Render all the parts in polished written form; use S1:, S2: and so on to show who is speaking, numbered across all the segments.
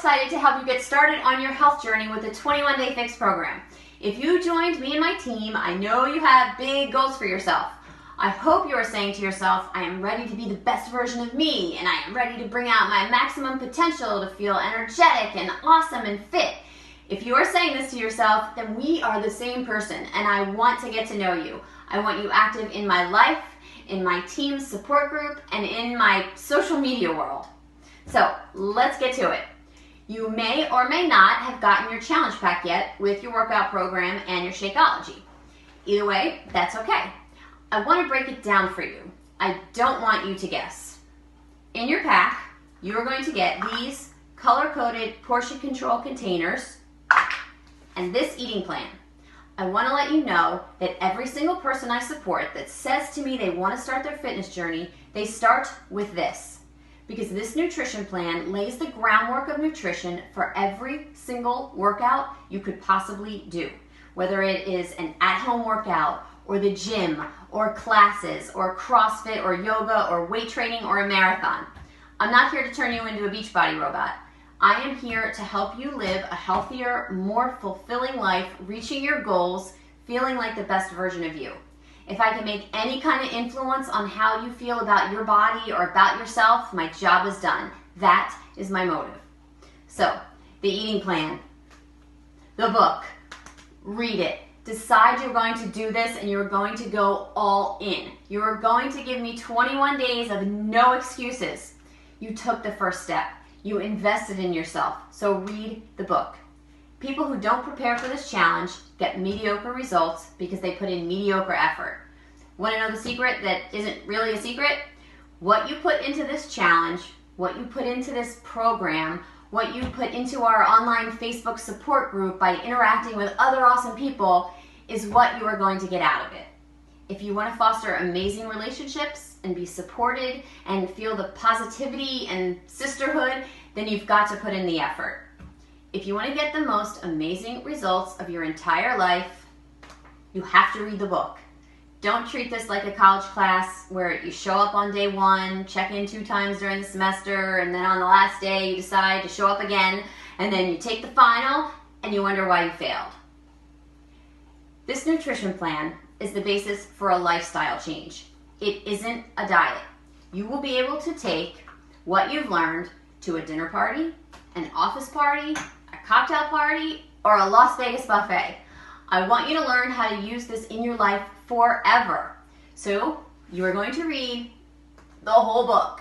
S1: excited to help you get started on your health journey with the 21-Day Fix program. If you joined me and my team, I know you have big goals for yourself. I hope you are saying to yourself, I am ready to be the best version of me, and I am ready to bring out my maximum potential to feel energetic and awesome and fit. If you are saying this to yourself, then we are the same person, and I want to get to know you. I want you active in my life, in my team's support group, and in my social media world. So let's get to it. You may or may not have gotten your challenge pack yet with your workout program and your Shakeology. Either way, that's okay. I want to break it down for you. I don't want you to guess. In your pack, you are going to get these color-coded portion control containers and this eating plan. I want to let you know that every single person I support that says to me they want to start their fitness journey, they start with this. Because this nutrition plan lays the groundwork of nutrition for every single workout you could possibly do. Whether it is an at-home workout, or the gym, or classes, or CrossFit, or yoga, or weight training, or a marathon. I'm not here to turn you into a Beachbody robot. I am here to help you live a healthier, more fulfilling life, reaching your goals, feeling like the best version of you. If I can make any kind of influence on how you feel about your body or about yourself, my job is done. That is my motive. So, the eating plan, the book, read it. Decide you're going to do this and you're going to go all in. You are going to give me 21 days of no excuses. You took the first step. You invested in yourself. So read the book. People who don't prepare for this challenge get mediocre results because they put in mediocre effort. Want to know the secret that isn't really a secret? What you put into this challenge, what you put into this program, what you put into our online Facebook support group by interacting with other awesome people is what you are going to get out of it. If you want to foster amazing relationships and be supported and feel the positivity and sisterhood, then you've got to put in the effort. If you want to get the most amazing results of your entire life, you have to read the book. Don't treat this like a college class where you show up on day one, check in 2 times during the semester, and then on the last day you decide to show up again, and then you take the final and you wonder why you failed. This nutrition plan is the basis for a lifestyle change. It isn't a diet. You will be able to take what you've learned to a dinner party, an office party, a cocktail party, or a Las Vegas buffet. I want you to learn how to use this in your life forever. So you are going to read the whole book.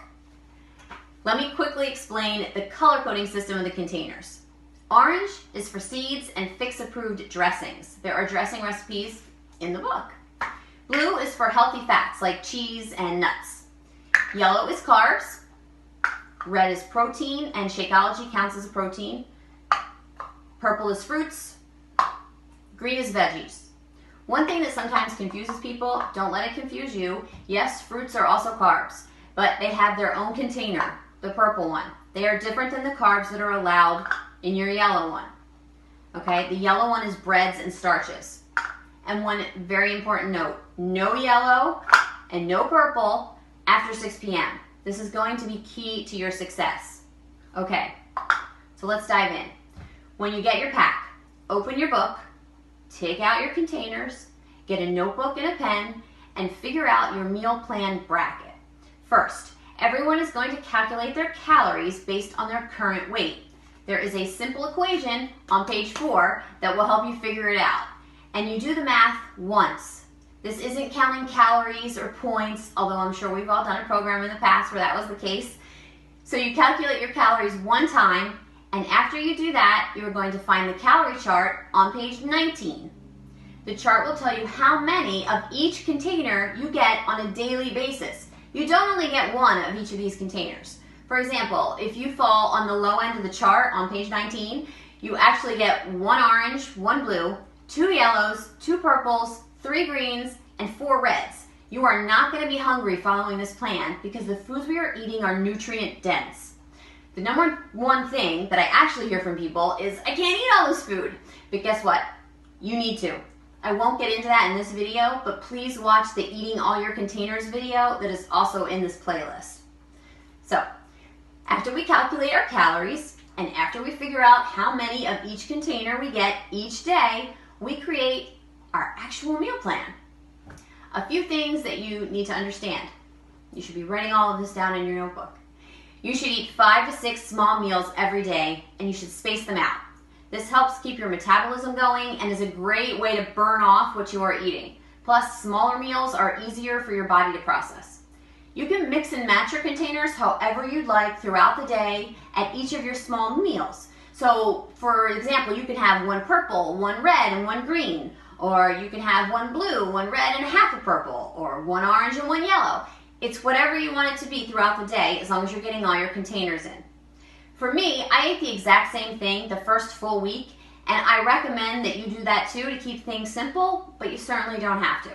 S1: Let me quickly explain the color coding system of the containers. Orange is for seeds and Fix approved dressings. There are dressing recipes in the book. Blue is for healthy fats like cheese and nuts. Yellow is carbs. Red is protein, and Shakeology counts as a protein. Purple is fruits. Green is veggies. One thing that sometimes confuses people, don't let it confuse you. Yes, fruits are also carbs, but they have their own container, the purple one. They are different than the carbs that are allowed in your yellow one. Okay, the yellow one is breads and starches. And one very important note, no yellow and no purple after 6 p.m. This is going to be key to your success. Okay, so let's dive in. When you get your pack, open your book, take out your containers, get a notebook and a pen, and figure out your meal plan bracket. First, everyone is going to calculate their calories based on their current weight. There is a simple equation on page 4 that will help you figure it out. And you do the math once. This isn't counting calories or points, although I'm sure we've all done a program in the past where that was the case. So you calculate your calories one time, and after you do that, you're going to find the calorie chart on page 19. The chart will tell you how many of each container you get on a daily basis. You don't only get one of each of these containers. For example, if you fall on the low end of the chart on page 19, you actually get 1 orange, 1 blue, 2 yellows, 2 purples, 3 greens, and 4 reds. You are not going to be hungry following this plan because the foods we are eating are nutrient dense. The number one thing that I actually hear from people is, I can't eat all this food. But guess what? You need to. I won't get into that in this video, but please watch the Eating All Your Containers video that is also in this playlist. So, after we calculate our calories, And after we figure out how many of each container we get each day, we create our actual meal plan. A few things that you need to understand. You should be writing all of this down in your notebook. You should eat 5 to 6 small meals every day, and you should space them out. This helps keep your metabolism going and is a great way to burn off what you are eating. Plus, smaller meals are easier for your body to process. You can mix and match your containers however you'd like throughout the day at each of your small meals. So, for example, you can have one purple, one red, and one green. Or you can have one blue, one red, and half a purple. Or one orange and one yellow. It's whatever you want it to be throughout the day as long as you're getting all your containers in. For me, I ate the exact same thing the first full week, and I recommend that you do that too to keep things simple, but you certainly don't have to.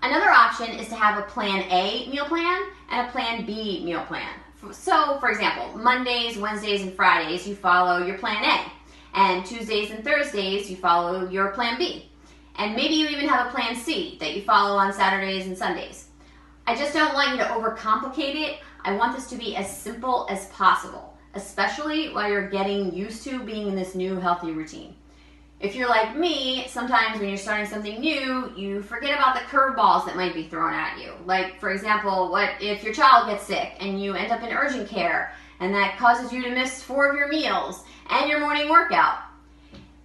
S1: Another option is to have a Plan A meal plan and a Plan B meal plan. So, for example, Mondays, Wednesdays, and Fridays, you follow your Plan A, and Tuesdays and Thursdays, you follow your Plan B. And maybe you even have a Plan C that you follow on Saturdays and Sundays. I just don't want you to overcomplicate it. I want this to be as simple as possible, especially while you're getting used to being in this new healthy routine. If you're like me, sometimes when you're starting something new, you forget about the curveballs that might be thrown at you. Like, for example, what if your child gets sick and you end up in urgent care and that causes you to miss 4 of your meals and your morning workout?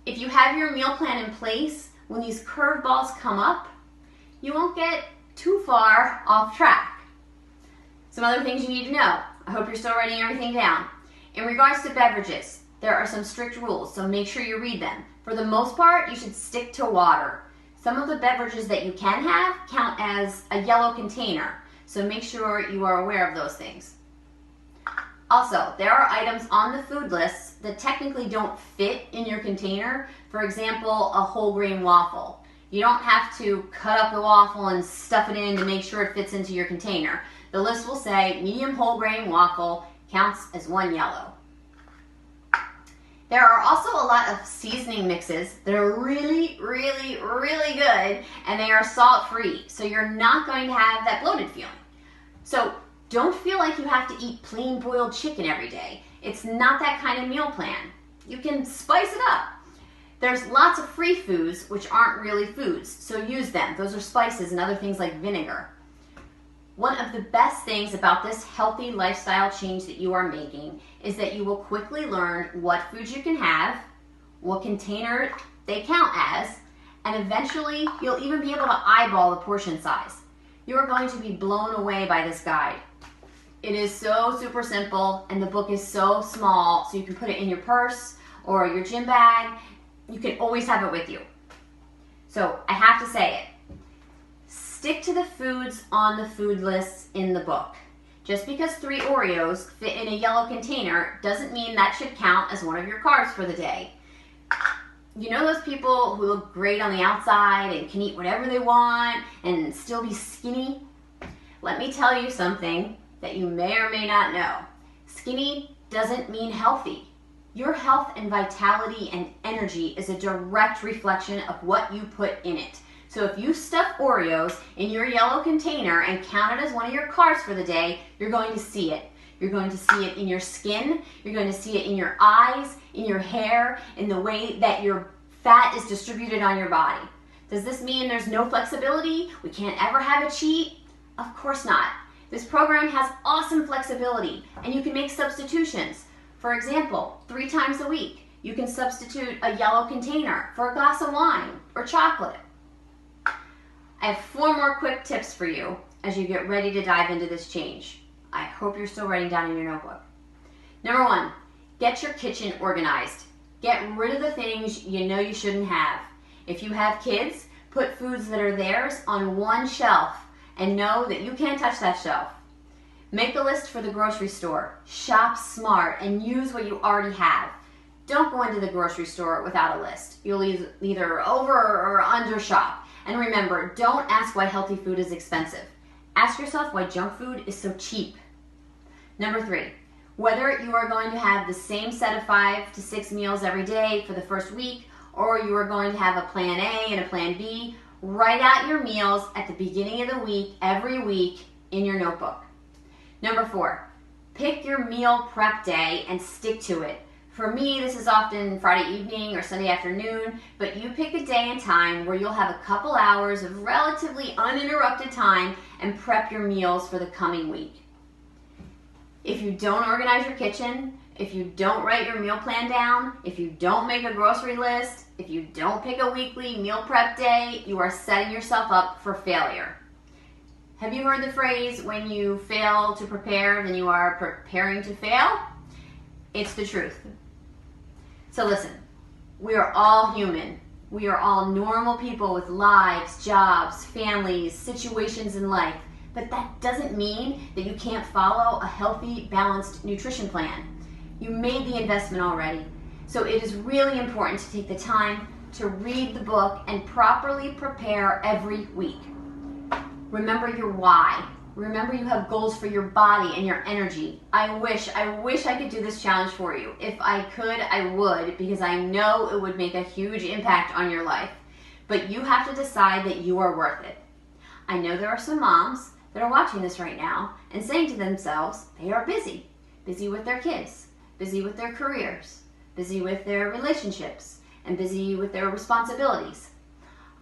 S1: If you have your meal plan in place, when these curveballs come up, you won't get too far off track. Some other things you need to know. I hope you're still writing everything down. In regards to beverages, there are some strict rules, so make sure you read them. For the most part, you should stick to water. Some of the beverages that you can have count as a yellow container, so make sure you are aware of those things. Also, there are items on the food list that technically don't fit in your container. For example, a whole grain waffle. You don't have to cut up the waffle and stuff it in to make sure it fits into your container. The list will say medium whole grain waffle counts as 1 yellow. There are also a lot of seasoning mixes that are really, really, really good, and they are salt-free, so you're not going to have that bloated feeling. So don't feel like you have to eat plain boiled chicken every day. It's not that kind of meal plan. You can spice it up. There's lots of free foods which aren't really foods, so use them. Those are spices and other things like vinegar. One of the best things about this healthy lifestyle change that you are making is that you will quickly learn what foods you can have, what container they count as, and eventually you'll even be able to eyeball the portion size. You are going to be blown away by this guide. It is so super simple, and the book is so small, so you can put it in your purse or your gym bag. You can always have it with you. So I have to say it. Stick to the foods on the food lists in the book. Just because 3 Oreos fit in a yellow container doesn't mean that should count as one of your carbs for the day. You know those people who look great on the outside and can eat whatever they want and still be skinny? Let me tell you something that you may or may not know. Skinny doesn't mean healthy. Your health and vitality and energy is a direct reflection of what you put in it. So if you stuff Oreos in your yellow container and count it as one of your carbs for the day, you're going to see it. You're going to see it in your skin. You're going to see it in your eyes, in your hair, in the way that your fat is distributed on your body. Does this mean there's no flexibility? We can't ever have a cheat? Of course not. This program has awesome flexibility, and you can make substitutions. For example, 3 times a week, you can substitute a yellow container for a glass of wine or chocolate. I have 4 more quick tips for you as you get ready to dive into this change. I hope you're still writing down in your notebook. Number 1, get your kitchen organized. Get rid of the things you know you shouldn't have. If you have kids, put foods that are theirs on one shelf and know that you can't touch that shelf. Make a list for the grocery store. Shop smart and use what you already have. Don't go into the grocery store without a list. You'll either over or under shop. And remember, don't ask why healthy food is expensive. Ask yourself why junk food is so cheap. Number 3, whether you are going to have the same set of 5 to 6 meals every day for the first week, or you are going to have a Plan A and a Plan B, write out your meals at the beginning of the week, every week, in your notebook. Number 4, pick your meal prep day and stick to it. For me, this is often Friday evening or Sunday afternoon, but you pick a day and time where you'll have a couple hours of relatively uninterrupted time and prep your meals for the coming week. If you don't organize your kitchen, if you don't write your meal plan down, if you don't make a grocery list, if you don't pick a weekly meal prep day, you are setting yourself up for failure. Have you heard the phrase, when you fail to prepare, then you are preparing to fail? It's the truth. So listen, we are all human. We are all normal people with lives, jobs, families, situations in life. But that doesn't mean that you can't follow a healthy, balanced nutrition plan. You made the investment already. So it is really important to take the time to read the book and properly prepare every week. Remember your why. Remember you have goals for your body and your energy. I wish I could do this challenge for you. If I could, I would, because I know it would make a huge impact on your life. But you have to decide that you are worth it. I know there are some moms that are watching this right now and saying to themselves, they are busy. Busy with their kids, busy with their careers, busy with their relationships, and busy with their responsibilities.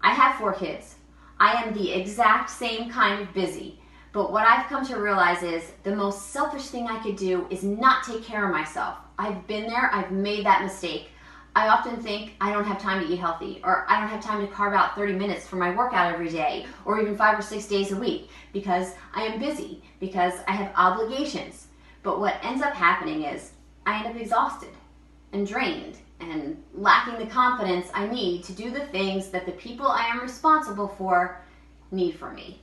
S1: I have 4 kids. I am the exact same kind of busy. But what I've come to realize is the most selfish thing I could do is not take care of myself. I've been there, I've made that mistake. I often think I don't have time to eat healthy, or I don't have time to carve out 30 minutes for my workout every day, or even 5 or 6 days a week, because I am busy, because I have obligations. But what ends up happening is I end up exhausted and drained and lacking the confidence I need to do the things that the people I am responsible for need from me.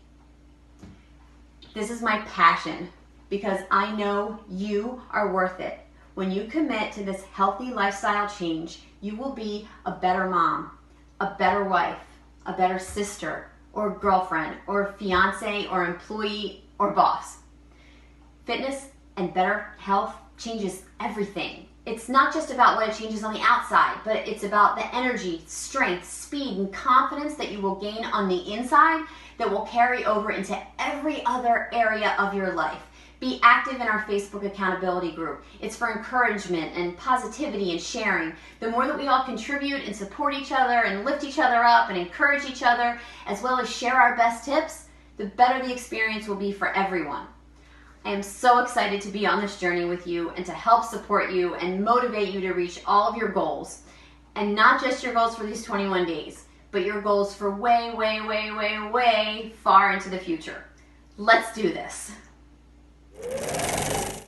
S1: This is my passion because I know you are worth it. When you commit to this healthy lifestyle change, you will be a better mom, a better wife, a better sister, or girlfriend, or fiance, or employee, or boss. Fitness and better health changes everything. It's not just about what it changes on the outside, but it's about the energy, strength, speed, and confidence that you will gain on the inside that will carry over into every other area of your life. Be active in our Facebook accountability group. It's for encouragement and positivity and sharing. The more that we all contribute and support each other and lift each other up and encourage each other, as well as share our best tips, the better the experience will be for everyone. I am so excited to be on this journey with you and to help support you and motivate you to reach all of your goals. And not just your goals for these 21 days, but your goals for way, way, way, way, way far into the future. Let's do this.